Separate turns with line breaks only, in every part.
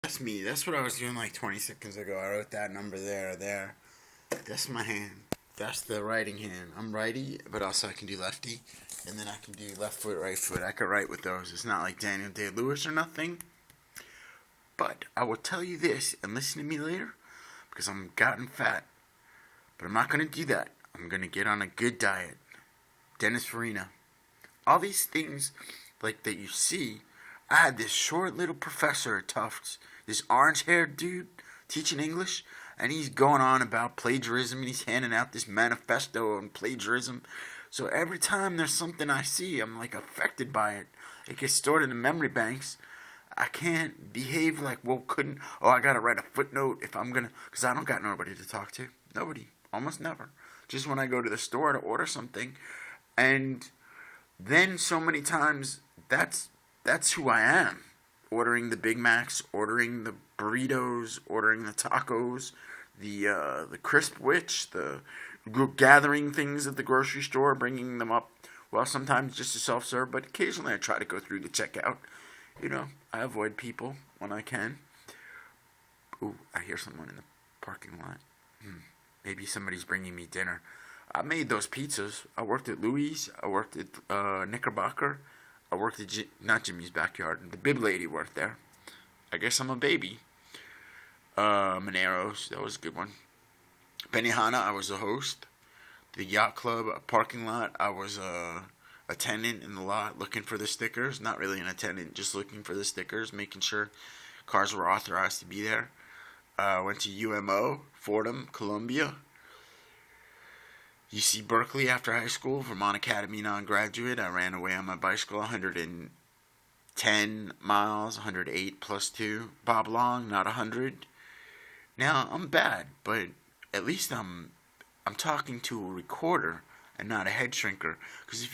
That's me. That's what I was doing like 20 seconds ago. I wrote that number there. That's my hand. That's the writing hand. I'm righty, but also I can do lefty. And then I can do left foot, right foot. I can write with those. It's not like Daniel Day-Lewis or nothing. But I will tell you this, and listen to me later, because I'm gotten fat. But I'm not going to do that. I'm going to get on a good diet. Dennis Farina. All these things like that you see. I had this short little professor at Tufts, this orange-haired dude teaching English, and he's going on about plagiarism, and he's handing out this manifesto on plagiarism. So every time there's something I see, I'm like affected by it. It gets stored in the memory banks. I can't behave like, I gotta write a footnote if I'm gonna, because I don't got nobody to talk to. Nobody. Almost never. Just when I go to the store to order something. And then so many times, that's who I am. Ordering the Big Macs, ordering the burritos, ordering the tacos, the crisp witch, the gathering things at the grocery store, bringing them up. Well, sometimes just to self-serve, but occasionally I try to go through the checkout. I avoid people when I can. Ooh, I hear someone in the parking lot. Maybe somebody's bringing me dinner. I made those pizzas. I worked at Louis. I worked at Knickerbocker. I worked at not Jimmy's Backyard. The Bib Lady worked there. I guess I'm a baby. Monero's, that was a good one. Benihana, I was a host. The Yacht Club parking lot, I was a attendant in the lot looking for the stickers. Not really an attendant, just looking for the stickers, making sure cars were authorized to be there. Went to UMO, Fordham, Columbia. UC Berkeley after high school, Vermont Academy non-graduate. I ran away on my bicycle 110 miles, 108 plus 2. Bob Long, not 100. Now, I'm bad, but at least I'm talking to a recorder and not a head shrinker. Because if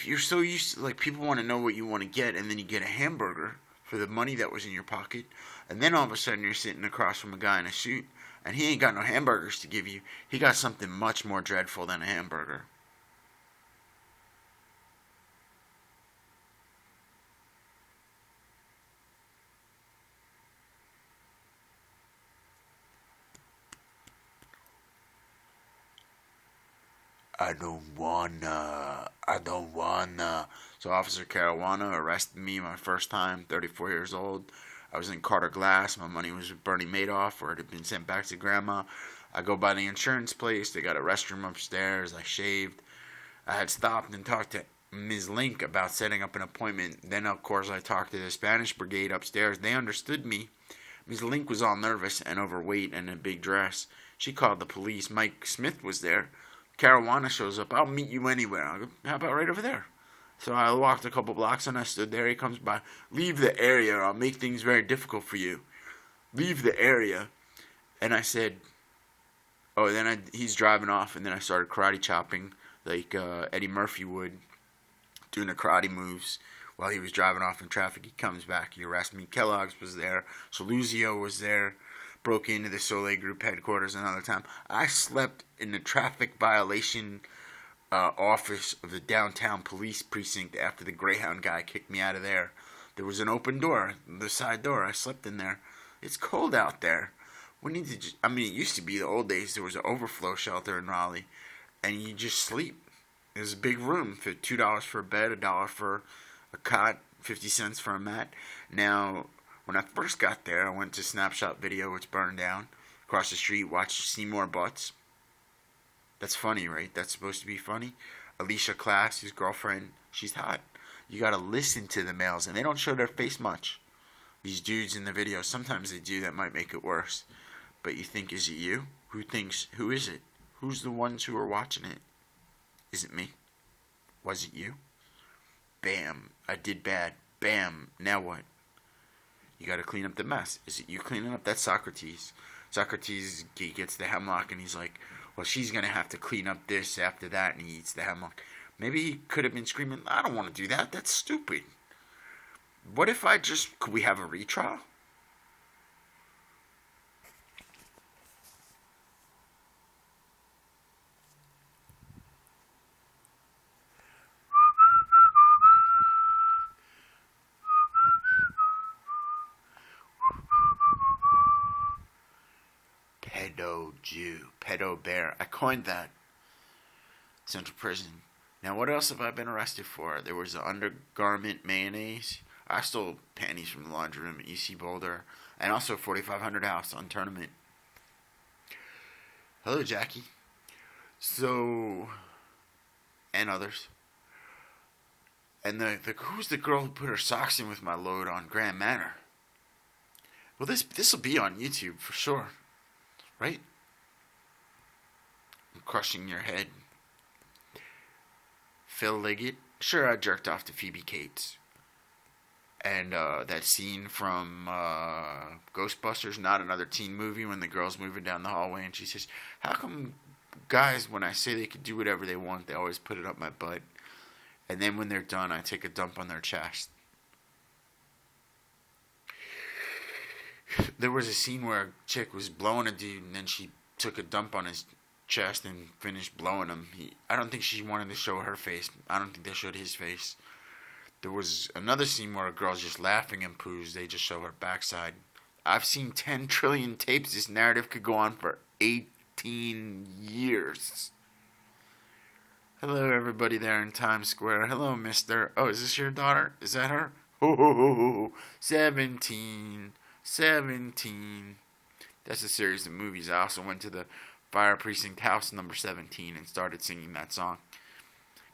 you're so used to, like, people want to know what you want to get, and then you get a hamburger for the money that was in your pocket, and then all of a sudden you're sitting across from a guy in a suit, and he ain't got no hamburgers to give you. He got something much more dreadful than a hamburger. I don't wanna. So Officer Caruana arrested me my first time, 34 years old. I was in Carter Glass. My money was with Bernie Madoff, or it had been sent back to Grandma. I go by the insurance place. They got a restroom upstairs. I shaved. I had stopped and talked to Ms. Link about setting up an appointment. Then, of course, I talked to the Spanish Brigade upstairs. They understood me. Ms. Link was all nervous and overweight and in a big dress. She called the police. Mike Smith was there. Caruana shows up. I'll meet you anywhere. I go, how about right over there? So I walked a couple blocks and I stood there. He comes by. Leave the area or I'll make things very difficult for you. Leave the area. And I said, oh, he's driving off, and then I started karate chopping like Eddie Murphy would, doing the karate moves while he was driving off in traffic. He comes back. He arrests me. Kellogg's was there. Saluzio was there. Broke into the Soleil Group headquarters another time. I slept in the traffic violation office of the downtown police precinct after the Greyhound guy kicked me out of there. There was an open door, the side door. I slept in there. It's cold out there. We need to. It used to be the old days. There was an overflow shelter in Raleigh, and you just sleep. It was a big room for $2 for a bed, $1 for a cot, 50 cents for a mat. Now, when I first got there, I went to Snapshot Video, which burned down. Across the street, watched Seymour Butts. That's funny, right? That's supposed to be funny. Alicia Class, his girlfriend, she's hot. You gotta listen to the males, and they don't show their face much. These dudes in the video, sometimes they do. That might make it worse. But you think, is it you? Who is it? Who's the ones who are watching it? Is it me? Was it you? Bam, I did bad. Bam, now what? You gotta clean up the mess. Is it you cleaning up? That's Socrates. Socrates gets the hemlock and he's like, well, she's gonna have to clean up this after that, and he eats the hemlock. Maybe he could have been screaming, I don't want to do that. That's stupid. Could we have a retrial? pedo Jew, pedo bear. I coined that. Central Prison. Now, what else have I been arrested for? There was the undergarment mayonnaise. I stole panties from the laundry room at UC Boulder. And also 4500 House on Tournament. Hello, Jackie. So, and others. And who's the girl who put her socks in with my load on Grand Manor? Well, this will be on YouTube for sure, right? I'm crushing your head. Phil Liggett. Sure, I jerked off to Phoebe Cates. And that scene from Ghostbusters, not another teen movie, when the girl's moving down the hallway and she says, how come guys, when I say they could do whatever they want, they always put it up my butt? And then when they're done, I take a dump on their chest. There was a scene where a chick was blowing a dude and then she took a dump on his chest and finished blowing him. I don't think she wanted to show her face. I don't think they showed his face. There was another scene where a girl's just laughing and poos. They just show her backside. I've seen 10 trillion tapes. This narrative could go on for 18 years. Hello, everybody there in Times Square. Hello, mister. Oh, is this your daughter? Is that her? Oh, 17. 17. That's a series of movies. I also went to the Fire Precinct House number 17 and started singing that song.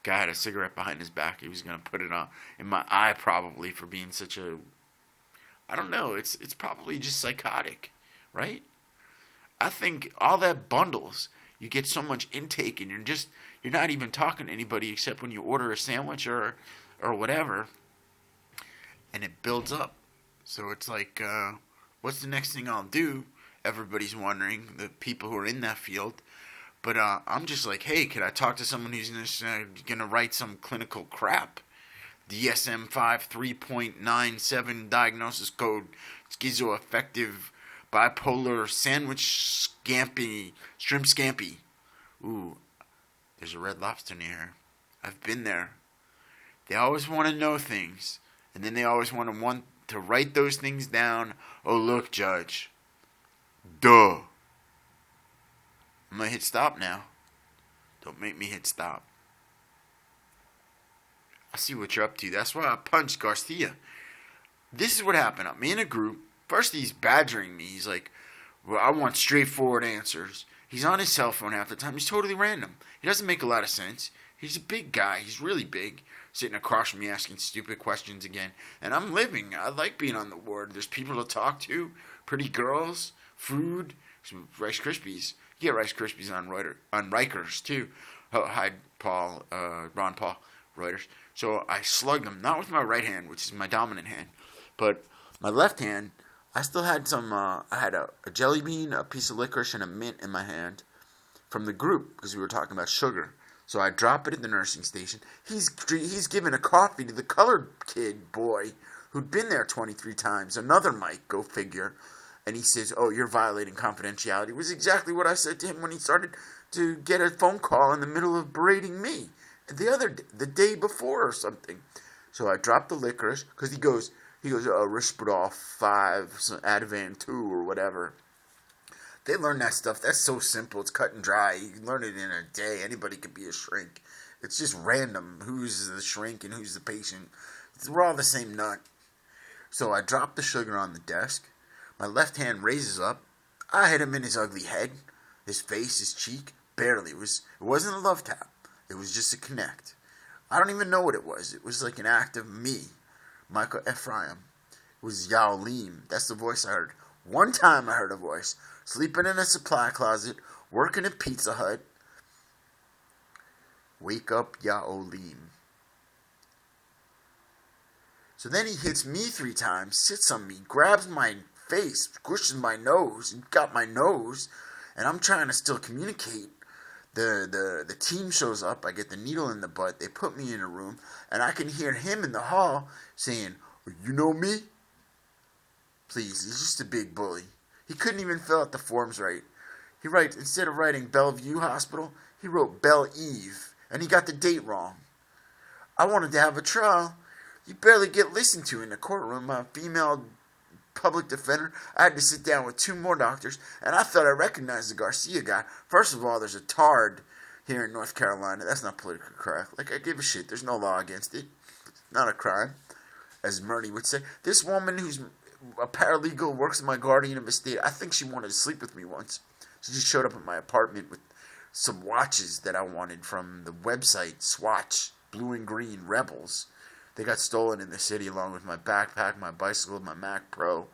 Guy had a cigarette behind his back. He was going to put it on in my eye, probably, for being such a... I don't know. It's probably just psychotic, right? I think all that bundles. You get so much intake and you're not even talking to anybody except when you order a sandwich or whatever. And it builds up. So it's like, what's the next thing I'll do? Everybody's wondering, the people who are in that field. But I'm just like, hey, could I talk to someone who's going to write some clinical crap? DSM-5 3.97 diagnosis code, schizoaffective, bipolar, sandwich scampi, shrimp scampi. Ooh, there's a Red Lobster near here. I've been there. They always want to know things. And then they always want to write those things down. Oh, look, Judge. Duh. I'm going to hit stop now. Don't make me hit stop. I see what you're up to. That's why I punched Garcia. This is what happened. I'm in a group. First, he's badgering me. He's like, well, I want straightforward answers. He's on his cell phone half the time. He's totally random. He doesn't make a lot of sense. He's a big guy. He's really big. Sitting across from me asking stupid questions again. And I'm living. I like being on the ward. There's people to talk to. Pretty girls. Food. Some Rice Krispies. You get Rice Krispies on Rikers, too. Oh, hi, Ron Paul, Reuters. So I slugged him, not with my right hand, which is my dominant hand, but my left hand, I still had some, I had a jelly bean, a piece of licorice, and a mint in my hand from the group, because we were talking about sugar. So I drop it at the nursing station. He's giving a coffee to the colored kid boy who'd been there 23 times. Another Mike, go figure. And he says, oh, you're violating confidentiality. It was exactly what I said to him when he started to get a phone call in the middle of berating me. The day before or something. So I dropped the licorice, because he goes, Risperdal 5, Ativan 2, or whatever. They learn that stuff. That's so simple. It's cut and dry. You can learn it in a day. Anybody could be a shrink. It's just random who's the shrink and who's the patient. We're all the same nut. So I dropped the sugar on the desk. My left hand raises up. I hit him in his ugly head, his face, his cheek. Barely. It wasn't a love tap. It was just a connect. I don't even know what it was. It was like an act of me, Michael Ephraim. It was Yao Lim. That's the voice I heard. One time I heard a voice. Sleeping in a supply closet, working at Pizza Hut. Wake up, Yao Lim. So then he hits me 3 times, sits on me, grabs my face, squishes my nose, and got my nose, and I'm trying to still communicate. The team shows up. I get the needle in the butt. They put me in a room, and I can hear him in the hall saying, you know me? Please, he's just a big bully. He couldn't even fill out the forms right. He writes, instead of writing Bellevue Hospital, he wrote Belle Eve, and he got the date wrong. I wanted to have a trial. You barely get listened to in the courtroom. A female public defender. I had to sit down with 2 more doctors, and I thought I recognized the Garcia guy. First of all, there's a tard here in North Carolina. That's not politically correct. Like, I give a shit. There's no law against it. Not a crime, as Murray would say. This woman who's a paralegal, works in my guardian of estate, I think she wanted to sleep with me once. She just showed up at my apartment with some watches that I wanted from the website Swatch, Blue and Green Rebels. They got stolen in the city along with my backpack, my bicycle, my Mac Pro.